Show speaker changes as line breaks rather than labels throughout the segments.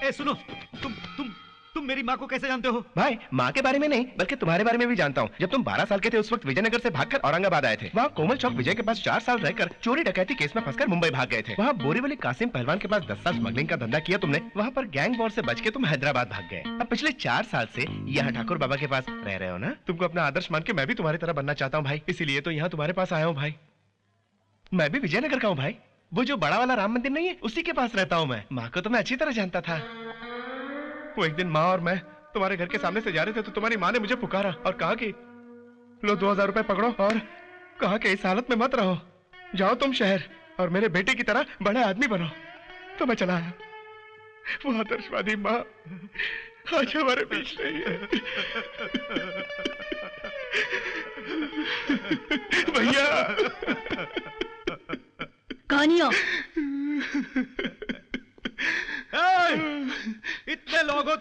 ए सुनो, तुम मेरी माँ को कैसे जानते हो?
भाई माँ के बारे में नहीं बल्कि तुम्हारे बारे में भी जानता हूँ। जब तुम 12 साल के थे उस वक्त विजयनगर से भागकर औरंगाबाद आए थे। वहाँ कोमल चौक विजय के पास 4 साल रहकर चोरी डकैती केस में फंसकर मुंबई भाग गए थे। वहाँ बोरीवली कासिम पहलवान के पास 10 साल स्मगलिंग का धंधा किया तुमने। वहाँ पर गैंग वॉर से बच के तुम हैदराबाद भाग गए। अब पिछले 4 साल से यहाँ ठाकुर बाबा के पास रह रहे हो ना। तुमको अपना आदर्श मान के मैं भी तुम्हारी तरह बनना चाहता हूँ भाई, इसीलिए तो यहाँ तुम्हारे पास आया हूँ भाई। मैं भी विजयनगर का हूँ भाई, वो जो बड़ा वाला राम मंदिर नहीं है उसी के पास रहता हूँ मैं। माँ को तो मैं अच्छी तरह जानता था। वो एक दिन माँ और मैं तुम्हारे घर के सामने से जा रहे थे तो तुम्हारी माँ ने मुझे पुकारा और कहा कि लो 2000 रुपए पकड़ो और कहा कि इस हालत में मत रहो, जाओ तुम शहर और मेरे बेटे की तरह बड़े आदमी बनो। तो मैं चला आया। वो आदर्शवादी माँ आज हमारे बीच नहीं है। भैया
कहानियों
इतने लोग हो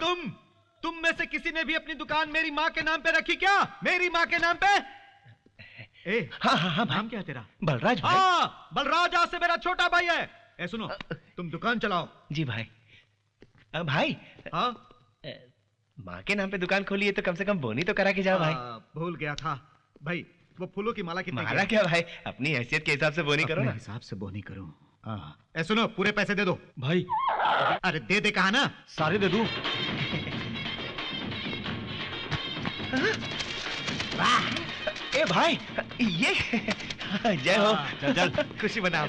तुम में से किसी ने भी अपनी दुकान मेरी माँ के नाम पे रखी क्या? मेरी माँ के नाम पे?
हाँ
नाम क्या है तेरा?
बलराज भाई।
हाँ बलराज आज से मेरा छोटा भाई है। ए सुनो, तुम दुकान चलाओ।
जी भाई। भाई
हाँ
माँ के नाम पे दुकान खोली है तो कम से कम बोनी तो करा के जाओ भाई।
भूल गया था भाई। वो फूलों की माला कितने?
माला क्या भाई, अपनी हैसियत के हिसाब से बोनी करो ना।
हिसाब से बोनी करो। ए सुनो, पूरे पैसे दे दो
भाई।
अरे दे कहा ना,
सारे दे दूं।
ए भाई ये जय हो।
चल खुशी बना।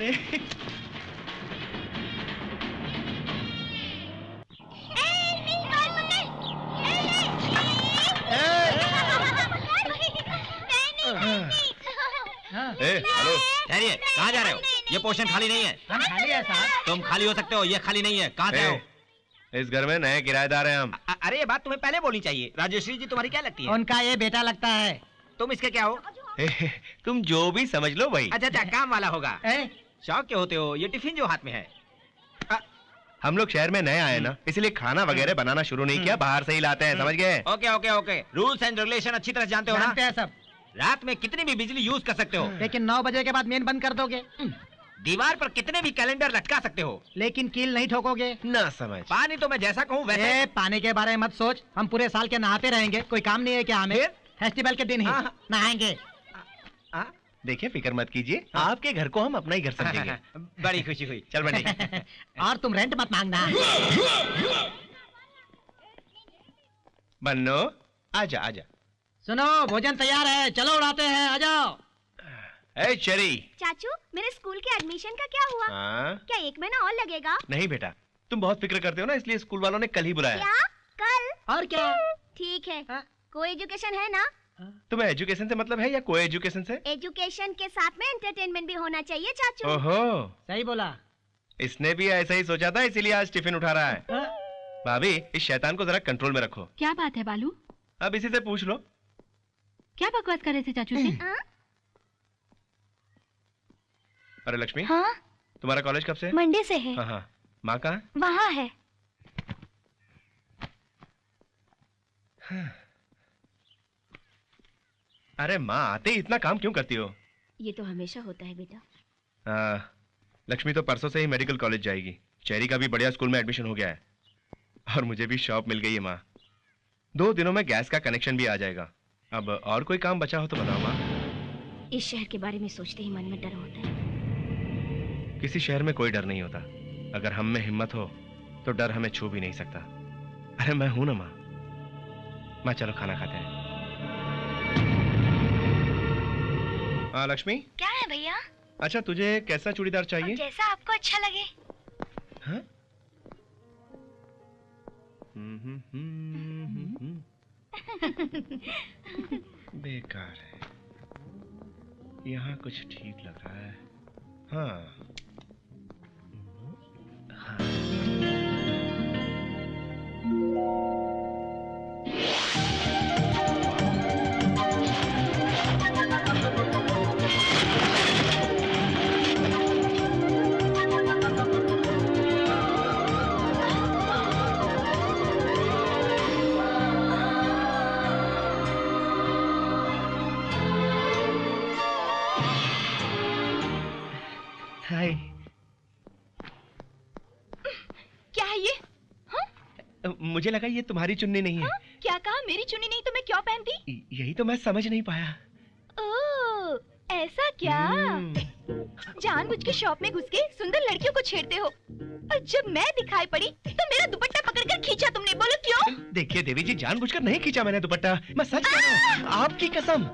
हेलो, ठहरिए, कहाँ जा रहे हो? ये पोर्शन खाली नहीं है।
हम खाली है साहब।
तुम खाली हो सकते हो, ये खाली नहीं है। कहाँ से हो?
इस घर में नए किराएदार हैं हम।
अरे ये बात तुम्हें पहले बोलनी चाहिए। राजेश्वरी जी तुम्हारी क्या लगती है?
उनका ये बेटा लगता है।
तुम इसके क्या हो?
तुम जो भी समझ लो भाई।
अच्छा काम वाला होगा। शौक के होते हो। ये टिफिन जो हाथ में है।
हम लोग शहर में नए आए ना, इसलिए खाना वगैरह बनाना शुरू नहीं किया, बाहर से ही लाते हैं, समझ गए?
Okay okay okay, rules and regulation अच्छी तरह जानते हो ना?
जानते हैं सब।
रात में कितनी भी बिजली यूज कर सकते हो,
लेकिन 9 बजे के बाद मेन बंद कर दोगे।
दीवार पर कितने भी कैलेंडर लटका सकते हो,
लेकिन कील नहीं ठोकोगे।
ना समझ।
पानी तो मैं जैसा कहूँ वैसे।
पानी के बारे में मत सोच, हम पूरे साल के नहाते रहेंगे। कोई काम नहीं है क्या हमें? फेस्टिवल के दिन ही नहाएंगे।
देखिए फिक्र मत कीजिए, आपके घर को हम अपना ही घर समझेंगे।
बड़ी खुशी हुई।
चल बने।
और तुम रेंट मत मांगना।
बन्नो आजा आजा।
सुनो भोजन तैयार है, चलो उड़ाते हैं, आ जाओ।
ए चेरी।
चाचू मेरे स्कूल के एडमिशन का क्या हुआ? क्या 1 महीना और लगेगा?
नहीं बेटा, तुम बहुत फिक्र करते हो ना, इसलिए स्कूल वालों ने कल ही बुलाया।
क्या? कल?
और क्या?
ठीक है। कोई एजुकेशन है ना?
तुम्हें एजुकेशन से मतलब है या कोई एजुकेशन से?
एजुकेशन के साथ में एंटरटेनमेंट भी होना चाहिए चाचू।
ओहो
सही बोला।
इसने भी ऐसा ही सोचा था, इसीलिए आज टिफिन उठा रहा है। भाभी इस शैतान को जरा कंट्रोल में रखो।
क्या बात है बालू?
अब इसी से पूछ लो।
क्या बकवास कर रहे थे चाचू से?
अरे लक्ष्मी।
हाँ?
तुम्हारा कॉलेज कब से?
मंडे से है।
हाँ माँ कहाँ?
वहाँ है।
अरे माँ आते ही इतना काम क्यों करती हो?
ये तो हमेशा होता है बेटा।
लक्ष्मी तो परसों से ही मेडिकल कॉलेज जाएगी। चेरी का भी बढ़िया स्कूल में एडमिशन हो गया है और मुझे भी शॉप मिल गई है माँ। 2 दिनों में गैस का कनेक्शन भी आ जाएगा। अब और कोई काम बचा हो तो बताओ माँ।
इस शहर के बारे में सोचते ही मन में डर होता है।
किसी शहर में कोई डर नहीं होता, अगर हम में हिम्मत हो तो डर हमें छू भी नहीं सकता। अरे मैं हूं ना माँ। माँ चलो खाना खाते हैं। हाँ लक्ष्मी।
क्या है भैया?
अच्छा तुझे कैसा चूड़ीदार चाहिए?
जैसा आपको अच्छा लगे।
हाँ? बेकार है, यहाँ कुछ ठीक लग रहा है। हाँ मुझे लगा ये तुम्हारी चुन्नी नहीं है।
क्या कहा? मेरी चुन्नी नहीं तो मैं क्यों पहनती?
यही तो मैं समझ नहीं पाया।
ओह, ऐसा क्या? जानबूझ के शॉप में घुस के सुंदर लड़कियों को छेड़ते हो, और जब मैं दिखाई पड़ी तो मेरा दुपट्टा पकड़कर खींचा तुमने। बोलो क्यों?
देखिए देवी जी, जानबूझकर नहीं खींचा मैंने दुपट्टा, मैं सच कह रहा हूँ, आपकी कसम।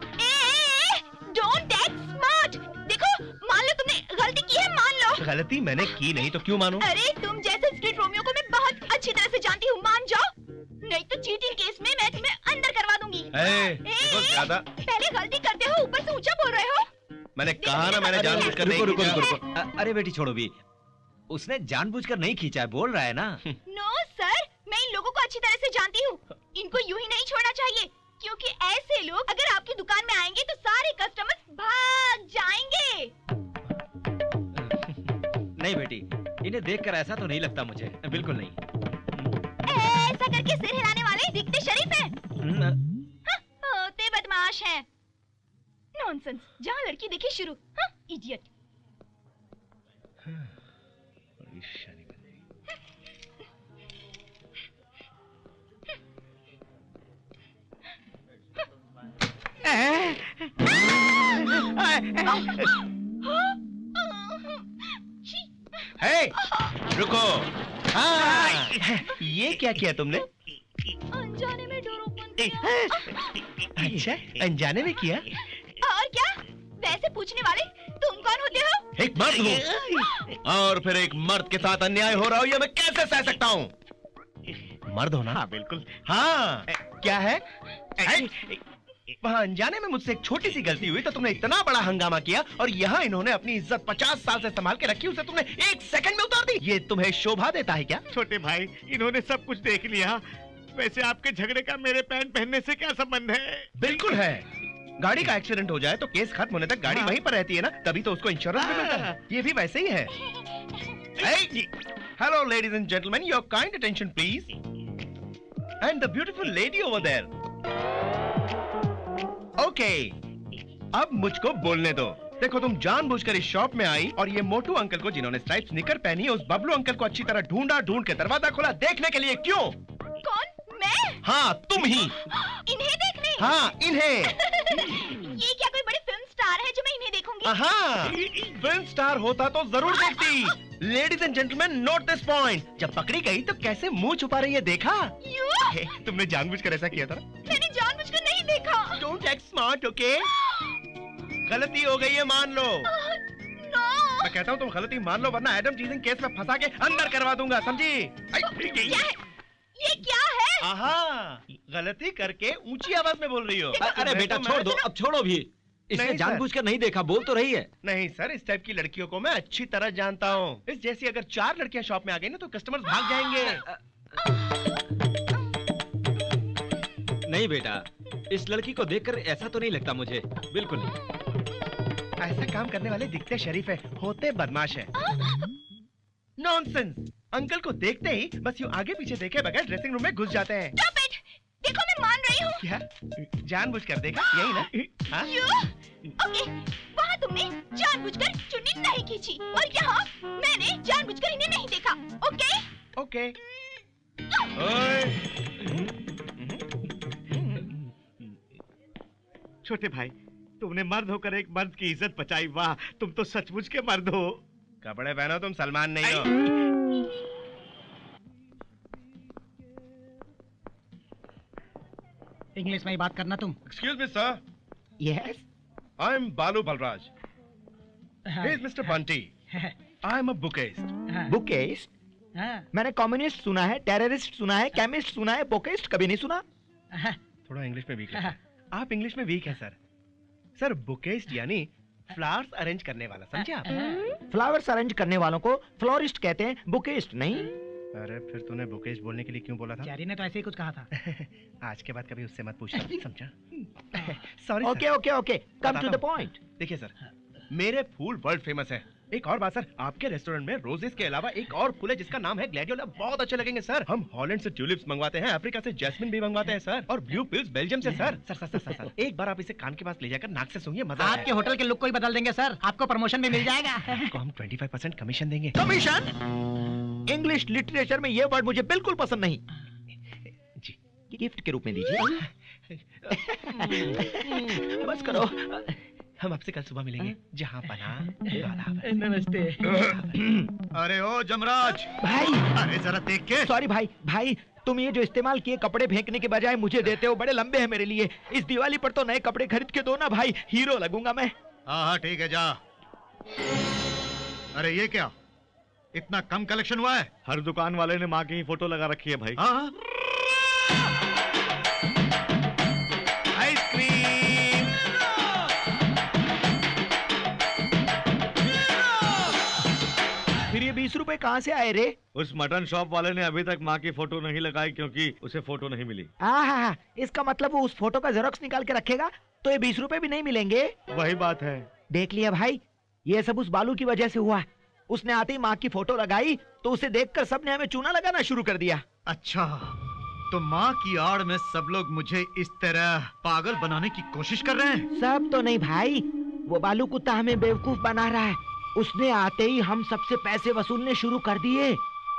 Don't act smart. देखो, मान लो तुमने गलती की है, मान लो।
गलती मैंने की नहीं तो क्यों मानूं?
अरे तुम जैसे स्ट्रीट रोमियो को मैं बहुत अच्छी तरह से जानती हूँ, मान जाओ, नहीं तो चीटिंग केस में मैं तुम्हें अंदर करवा दूंगी।
देखो ज्यादा
पहले गलती करते हो, ऊपर से ऊंचा बोल रहे हो।
मैंने कहा ना, मैंने जानबूझकर नहीं
रुको
खींचा।
रुको रुको। अरे बेटी छोड़ो भी, उसने जानबूझकर नहीं खींचा है, बोल रहा है ना।
नो सर, मैं इन लोगों को अच्छी तरह से जानती हूँ, इनको यूं ही नहीं छोड़ना चाहिए, क्योंकि ऐसे लोग अगर आपकी दुकान में आएंगे तो सारे कस्टमर्स भाग जाएंगे।
नहीं बेटी, इन्हें देखकर ऐसा तो नहीं लगता मुझे, बिल्कुल नहीं।
ऐसा करके सिर हिलाने वाले दिखते शरीफ हैं, होते बदमाश हैं। नॉनसेंस, जहाँ लड़की देखी शुरू, इडियट।
रुको। हाँ, ये क्या किया तुमने?
अनजाने में डोरोपन किया।
अच्छा, अनजाने में किया?
और क्या? वैसे पूछने वाले तुम कौन होते हो?
एक मर्द हूँ, और फिर एक मर्द के साथ अन्याय हो रहा हो, ये मैं कैसे सह सकता हूँ? मर्द हो ना? हाँ बिल्कुल। हाँ, क्या है? वहाँ अनजाने में मुझसे एक छोटी सी गलती हुई तो तुमने इतना बड़ा हंगामा किया, और यहाँ इन्होंने अपनी इज्जत 50 साल से संभाल के रखी, उसे तुमने 1 सेकंड में उतार दी। ये तुम्हें शोभा देता है क्या?
छोटे भाई, इन्होंने सब कुछ देख लिया। वैसे आपके झगड़े का मेरे पैंट पहनने से क्या संबंध है?
बिल्कुल है। गाड़ी का एक्सीडेंट हो जाए तो केस खत्म होने तक गाड़ी वहीं पर रहती है ना, तभी तो उसको इंश्योरेंस भी मिलता है। ये भी वैसे ही है। Hello ladies and gentleman, your kind attention please, and the beautiful lady over there. Okay, अब मुझको बोलने दो। देखो, तुम जानबूझकर इस शॉप में आई और ये मोटू अंकल को, जिन्होंने स्ट्राइप्स निकर पहनी है, उस बबलू अंकल को अच्छी तरह ढूंढ के दरवाजा खोला देखने के लिए। क्यों?
कौन? मैं?
हाँ, तुम ही।
इन्हें देखने?
हाँ, इन्हें।
ये क्या कोई बड़ी फिल्म स्टार है जो मैं इन्हें देखूंगी?
हाँ, फिल्म स्टार होता तो जरूर देखती। Ladies and gentleman, note this point. जब पकड़ी गई तो कैसे मुंह छुपा रही है, देखा? तुमने जानबूझकर ऐसा किया था?
मैंने जानबूझकर नहीं देखा।
Don't act smart, okay? गलती हो गई है, मान लो। मैं कहता हूँ तुम गलती मान लो, वरना एडम चीजिंग केस में फंसा के अंदर करवा दूंगा, समझी?
ये क्या है?
आहा, गलती करके ऊंची आवाज में बोल रही हो।
अरे बेटा छोड़ दो, अब छोड़ो भी। इसने जानबूझकर नहीं देखा, बोल तो रही है।
नहीं सर, इस टाइप की लड़कियों को मैं अच्छी तरह जानता हूँ। इस जैसी अगर 4 लड़कियां शॉप में आ गई ना तो कस्टमर्स भाग जाएंगे।
नहीं बेटा, इस लड़की को देखकर ऐसा तो नहीं लगता मुझे, बिल्कुल नहीं।
ऐसा काम करने वाले दिखते शरीफ है, होते बदमाश है। नॉनसेंस। अंकल को देखते ही बस यूं आगे पीछे देखे बगैर ड्रेसिंग रूम में घुस जाते हैं।
Stop it! देखो, मैं मान रही हूँ।
क्या? जानबूझकर देखा, यही ना? हाँ?
ओके, वहाँ तुमने जानबूझकर चुन्नी नहीं खींची, और यहाँ मैंने जानबूझकर इन्हें नहीं देखा। ओके?
ओके।
छोटे भाई, तुमने मर्द होकर एक मर्द की इज्जत बचाई। वाह, तुम तो सचमुच के मर्द हो।
कपड़े पहनो, तुम सलमान नहीं हो।
इंग्लिश में ही बात करना तुम।
Excuse me sir.
Yes.
I am बालू Balraj. He is Mr. Bunty. I am a bookist.
बुकेस्ट? मैंने कम्युनिस्ट सुना है, टेररिस्ट सुना है, केमिस्ट सुना है, बुकेस्ट कभी नहीं सुना।
थोड़ा इंग्लिश में वीक है। आप इंग्लिश में वीक है सर। सर, बुकेस्ट यानी फ्लावर्स अरेंज करने वाला, समझे आप?
फ्लावर्स अरेंज करने वालों को फ्लोरिस्ट कहते हैं, बुकेस्ट नहीं।
अरे फिर तूने बुकेस्ट बोलने के लिए क्यों बोला था?
चैरी ने तो ऐसे ही कुछ कहा था।
आज के बाद कभी उससे मत पूछना, समझा? Sorry.
Okay okay okay, come to the point.
देखिए सर, मेरे फूल वर्ल्ड फेमस है। एक और बात सर, आपके रेस्टोरेंट में रोजेस के अलावा एक और फूल है जिसका नाम है ग्लैडियोला, बहुत अच्छे लगेंगे सर। हम हॉलैंड से ट्यूलिप्स मंगवाते हैं, अफ्रीका से जैस्मिन भी मंगवाते हैं सर, और ब्लू पिल्स बेल्जियम से sir. Sir sir sir sir, एक बार आप इसे कान के पास ले जाकर नाक से सूंघिए, मजा
आपके होटल के लुक को ही बदल देंगे सर, आपको प्रमोशन भी मिल जाएगा।
आपको हम 25% कमीशन देंगे।
कमीशन? इंग्लिश लिटरेचर में ये वर्ड मुझे बिल्कुल पसंद नहीं। गिफ्ट के रूप में दीजिए। बस करो।
हम आपसे कल सुबह मिलेंगे जहाँ पना।
नमस्ते।
अरे ओ जमराज
भाई
अरे जरा देख के।
सॉरी भाई, भाई तुम ये जो इस्तेमाल किए कपड़े फेंकने के बजाय मुझे देते हो, बड़े लंबे हैं मेरे लिए। इस दिवाली पर तो नए कपड़े खरीद के दो ना भाई, हीरो लगूंगा मैं।
हाँ हाँ ठीक है जा। अरे ये क्या, इतना कम कलेक्शन हुआ है?
हर दुकान वाले ने माँ की ही फोटो लगा रखी है भाई।
हाँ आइसक्रीम।
फिर ये 20 रुपए कहाँ से आए रे?
उस मटन शॉप वाले ने अभी तक माँ की फोटो नहीं लगाई क्योंकि उसे फोटो नहीं मिली।
हाँ, इसका मतलब वो उस फोटो का जेरोक्स निकाल के रखेगा तो ये 20 रुपए भी नहीं मिलेंगे।
वही बात है।
देख लिया भाई, ये सब उस बालू की वजह से हुआ। उसने आते ही माँ की फोटो लगाई तो उसे देखकर सबने हमें चूना लगाना शुरू कर दिया।
अच्छा, तो माँ की आड़ में सब लोग मुझे इस तरह पागल बनाने की कोशिश कर रहे हैं?
सब तो नहीं भाई, वो बालू कुत्ता हमें बेवकूफ बना रहा है। उसने आते ही हम सबसे पैसे वसूलने शुरू कर दिए।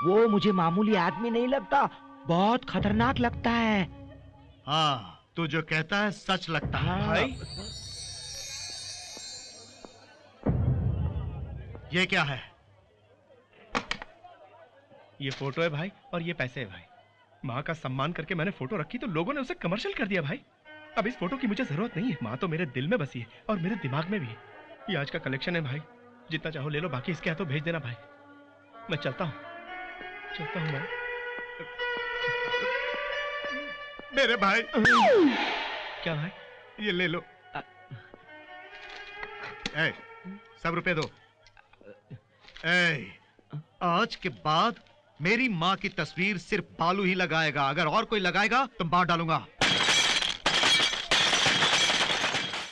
वो मुझे मामूली आदमी नहीं लगता, बहुत खतरनाक लगता है।
हाँ, तू जो कहता है सच लगता है।
भाई
ये क्या है?
ये फोटो है भाई और ये पैसे है भाई। माँ का सम्मान करके मैंने फोटो रखी तो लोगों ने उसे कमर्शियल कर दिया भाई। अब इस फोटो की मुझे जरूरत नहीं है। माँ तो मेरे दिल में बसी है और मेरे दिमाग में भी है। ये आज का कलेक्शन है भाई, जितना चाहो ले लो, बाकी इसके हाथों भेज देना भाई। मैं चलता हूँ मैं।
मेरे भाई।
क्या भाई?
ये ले लो। ए, सब रुपए दो। ए, आज के बाद मेरी माँ की तस्वीर सिर्फ बालू ही लगाएगा, अगर और कोई लगाएगा तो मार डालूंगा।